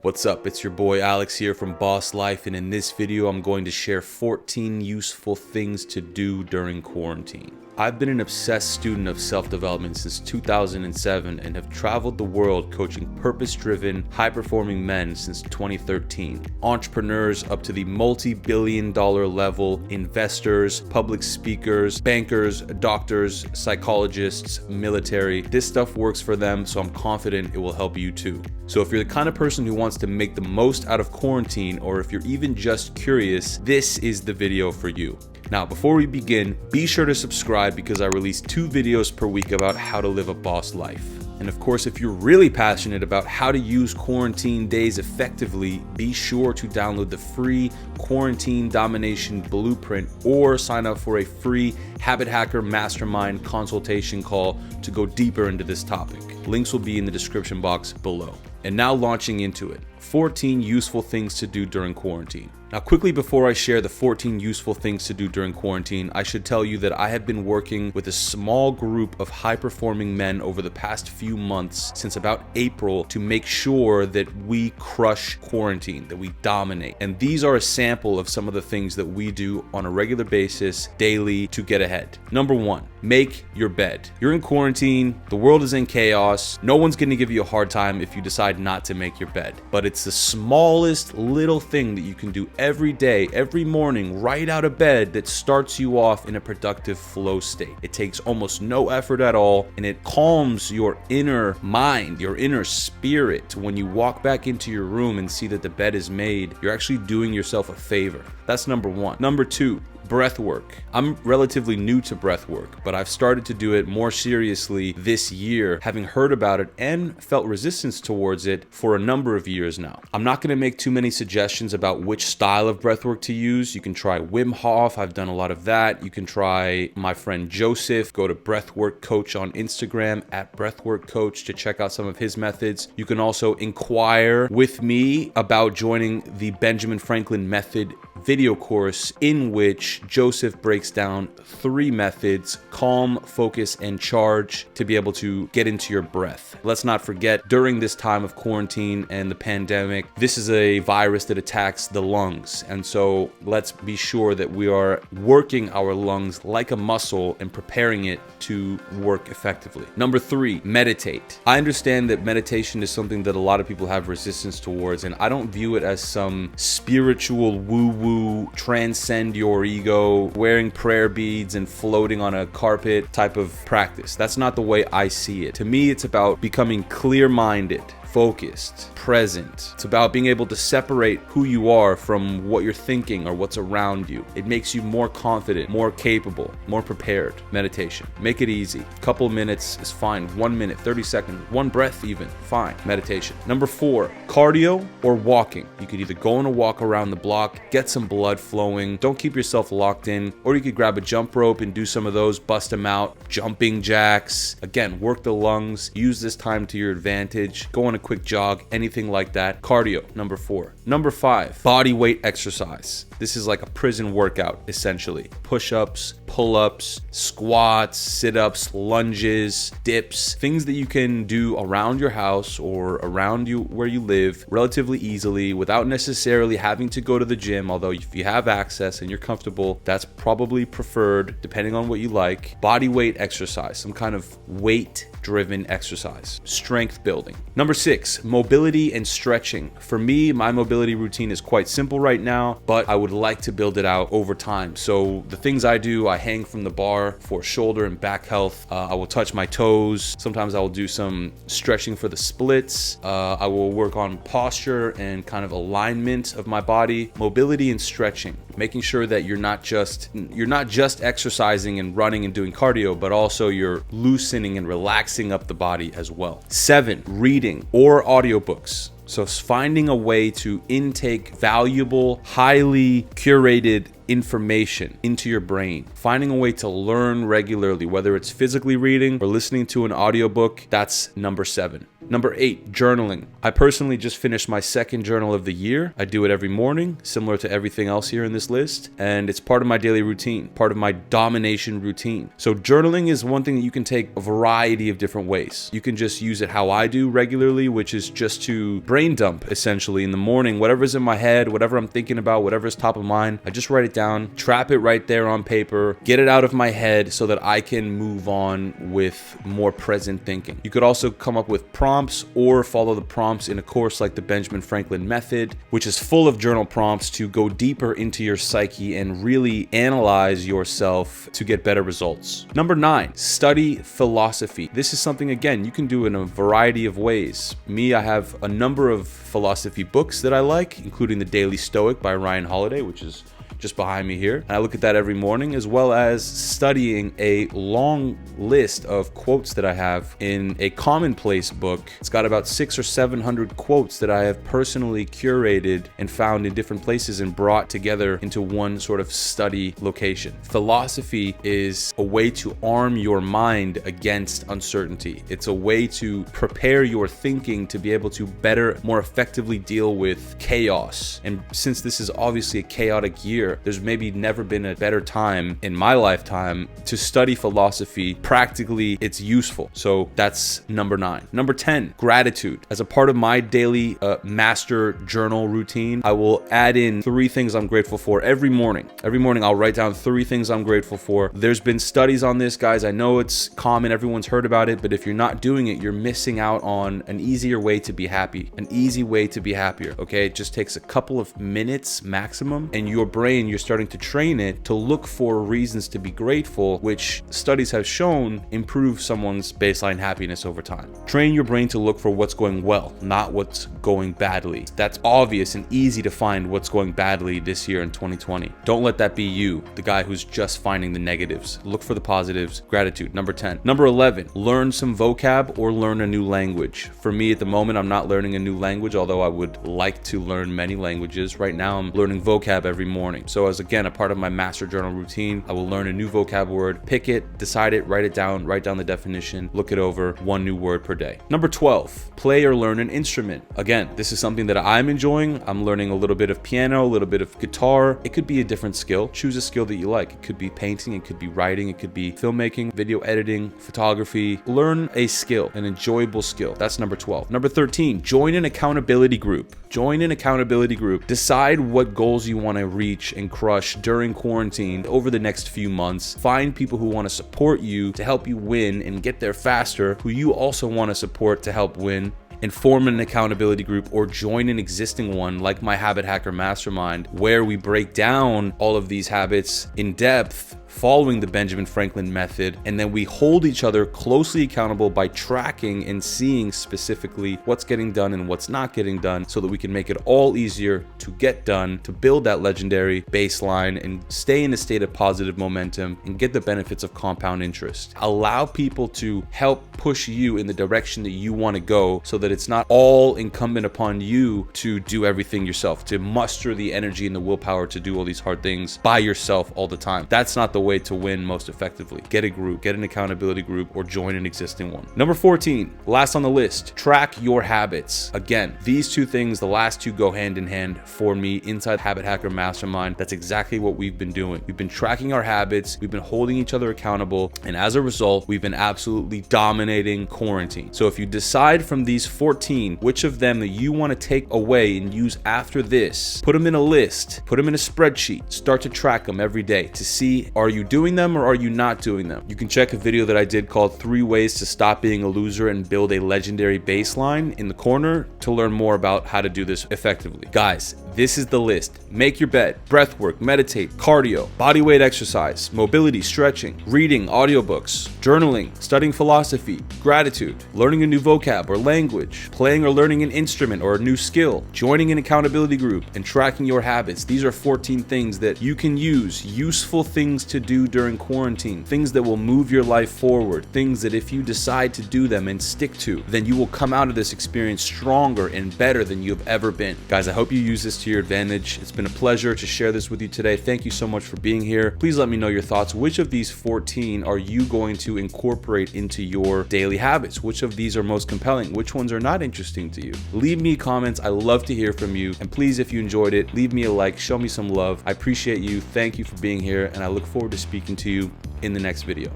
What's up? It's your boy Alex here from Boss Life, and in this video I'm going to share 14 useful things to do during quarantine. I've been an obsessed student of self-development since 2007 and have traveled the world coaching purpose-driven, high-performing men since 2013. Entrepreneurs up to the multi-billion-dollar level, investors, public speakers, bankers, doctors, psychologists, military. This stuff works for them, so I'm confident it will help you too. So if you're the kind of person who wants to make the most out of quarantine, or if you're even just curious, this is the video for you. Now, before we begin, be sure to subscribe because I release 2 videos per week about how to live a boss life. And of course, if you're really passionate about how to use quarantine days effectively, be sure to download the free Quarantine Domination Blueprint or sign up for a free Habit Hacker Mastermind consultation call to go deeper into this topic. Links will be in the description box below. And now launching into it, 14 useful things to do during quarantine. Now, quickly before I share the 14 useful things to do during quarantine, I should tell you that I have been working with a small group of high-performing men over the past few months, since about April, to make sure that we crush quarantine, that we dominate. And these are a sample of some of the things that we do on a regular basis, daily, to get ahead. Number 1, make your bed. You're in quarantine, the world is in chaos, no one's gonna give you a hard time if you decide not to make your bed. But it's the smallest little thing that you can do every day, every morning, right out of bed that starts you off in a productive flow state. It takes almost no effort at all, and it calms your inner mind, your inner spirit. When you walk back into your room and see that the bed is made, you're actually doing yourself a favor. That's number 1. Number 2, breath work. I'm relatively new to breath work, but I've started to do it more seriously this year, having heard about it and felt resistance towards it for a number of years now. I'm not going to make too many suggestions about which style of breath work to use. You can try Wim Hof. I've done a lot of that. You can try my friend Joseph. Go to Breathwork Coach on Instagram at Breathwork Coach to check out some of his methods. You can also inquire with me about joining the Benjamin Franklin Method video course, in which Joseph breaks down 3 methods: calm, focus, and charge, to be able to get into your breath. Let's not forget, during this time of quarantine and the pandemic, this is a virus that attacks the lungs. And so let's be sure that we are working our lungs like a muscle and preparing it to work effectively. Number 3, meditate. I understand that meditation is something that a lot of people have resistance towards, and I don't view it as some spiritual woo-woo, transcend your ego, wearing prayer beads and floating on a carpet type of practice. That's not the way I see it. To me, it's about becoming clear-minded, focused, present. It's about being able to separate who you are from what you're thinking or what's around you. It makes you more confident, more capable, more prepared. Meditation. Make it easy. A couple minutes is fine. 1 minute, 30 seconds, 1 breath even, fine. Meditation. Number 4, cardio or walking. You could either go on a walk around the block, get some blood flowing. Don't keep yourself locked in. Or you could grab a jump rope and do some of those, bust them out. Jumping jacks. Again, work the lungs. Use this time to your advantage. Go on a quick jog, anything like that. Cardio, number 4. Number 5, body weight exercise. This is like a prison workout, essentially. Push-ups, pull-ups, squats, sit-ups, lunges, dips, things that you can do around your house or around you where you live relatively easily without necessarily having to go to the gym. Although if you have access and you're comfortable, that's probably preferred depending on what you like. Body weight exercise, some kind of weight-driven exercise. Strength building. Number 6, mobility and stretching. For me, my mobility routine is quite simple right now, but I would like to build it out over time. So the things I do, I hang from the bar for shoulder and back health. I will touch my toes. Sometimes I will do some stretching for the splits. I will work on posture and kind of alignment of my body. Mobility and stretching, making sure that you're not just exercising and running and doing cardio, but also you're loosening and relaxing up the body as well. 7, reading or audiobooks. So finding a way to intake valuable, highly curated information into your brain. Finding a way to learn regularly, whether it's physically reading or listening to an audiobook, that's number 7. Number 8, journaling. I personally just finished my second journal of the year. I do it every morning, similar to everything else here in this list, and it's part of my daily routine, part of my domination routine. So journaling is one thing that you can take a variety of different ways. You can just use it how I do regularly, which is just to brain dump essentially in the morning, whatever's in my head, whatever I'm thinking about, whatever's top of mind. I just write it down, trap it right there on paper, get it out of my head so that I can move on with more present thinking. You could also come up with prompts or follow the prompts in a course like the Benjamin Franklin method, which is full of journal prompts to go deeper into your psyche and really analyze yourself to get better results. Number 9, study philosophy. This is something, again, you can do in a variety of ways. Me, I have a number of philosophy books that I like, including The Daily Stoic by Ryan Holiday, which is just behind me here. And I look at that every morning, as well as studying a long list of quotes that I have in a commonplace book. It's got about 600 or 700 quotes that I have personally curated and found in different places and brought together into one sort of study location. Philosophy is a way to arm your mind against uncertainty. It's a way to prepare your thinking to be able to better, more effectively deal with chaos. And since this is obviously a chaotic year, there's maybe never been a better time in my lifetime to study philosophy. Practically, it's useful. So that's number 9. Number 10, gratitude. As a part of my daily master journal routine, I will add in 3 things I'm grateful for every morning. Every morning, I'll write down 3 things I'm grateful for. There's been studies on this, guys. I know it's common. Everyone's heard about it. But if you're not doing it, you're missing out on an easier way to be happy, an easy way to be happier. Okay, it just takes a couple of minutes maximum, and your brain, you're starting to train it to look for reasons to be grateful, which studies have shown improve someone's baseline happiness over time. Train your brain to look for what's going well, not what's going badly. That's obvious and easy to find what's going badly this year in 2020. Don't let that be you, the guy who's just finding the negatives. Look for the positives. Gratitude. Number 10. Number 11, learn some vocab or learn a new language. For me at the moment, I'm not learning a new language, although I would like to learn many languages. Right now, I'm learning vocab every morning. So as again, a part of my master journal routine, I will learn a new vocab word, pick it, decide it, write it down, write down the definition, look it over, 1 new word per day. Number 12, play or learn an instrument. Again, this is something that I'm enjoying. I'm learning a little bit of piano, a little bit of guitar. It could be a different skill. Choose a skill that you like. It could be painting, it could be writing, it could be filmmaking, video editing, photography. Learn a skill, an enjoyable skill. That's number 12. Number 13, join an accountability group. Join an accountability group. Decide what goals you want to reach and crush during quarantine over the next few months. Find people who want to support you to help you win and get there faster, who you also want to support to help win, and form an accountability group or join an existing one like my Habit Hacker Mastermind, where we break down all of these habits in depth following the Benjamin Franklin method, and then we hold each other closely accountable by tracking and seeing specifically what's getting done and what's not getting done, so that we can make it all easier to get done, to build that legendary baseline and stay in a state of positive momentum and get the benefits of compound interest. Allow people to help push you in the direction that you want to go, so that it's not all incumbent upon you to do everything yourself, to muster the energy and the willpower to do all these hard things by yourself all the time. That's not the way to win most effectively. Get a group, get an accountability group, or join an existing one. Number 14, last on the list, track your habits. Again, these 2 things, the last 2 go hand in hand for me inside Habit Hacker Mastermind. That's exactly what we've been doing. We've been tracking our habits, we've been holding each other accountable, and as a result, we've been absolutely dominating quarantine. So if you decide from these 14 which of them that you want to take away and use after this, put them in a list, put them in a spreadsheet, start to track them every day to see, are you doing them or are you not doing them? You can check a video that I did called 3 Ways to Stop Being a Loser and Build a Legendary Baseline in the corner to learn more about how to do this effectively. Guys, this is the list. Make your bed, breath work, meditate, cardio, body weight exercise, mobility, stretching, reading, audiobooks, journaling, studying philosophy, gratitude, learning a new vocab or language, playing or learning an instrument or a new skill, joining an accountability group, and tracking your habits. These are 14 things that you can use, useful things to to do during quarantine, things that will move your life forward, things that if you decide to do them and stick to, then you will come out of this experience stronger and better than you've ever been. Guys, I hope you use this to your advantage. It's been a pleasure to share this with you today. Thank you so much for being here. Please let me know your thoughts. Which of these 14 are you going to incorporate into your daily habits? Which of these are most compelling? Which ones are not interesting to you? Leave me comments. I love to hear from you. And please, if you enjoyed it, leave me a like, show me some love. I appreciate you. Thank you for being here, and I look forward to speaking to you in the next video.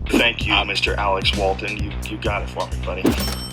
Thank you, Mr. Alex Walton. You got it for me, buddy.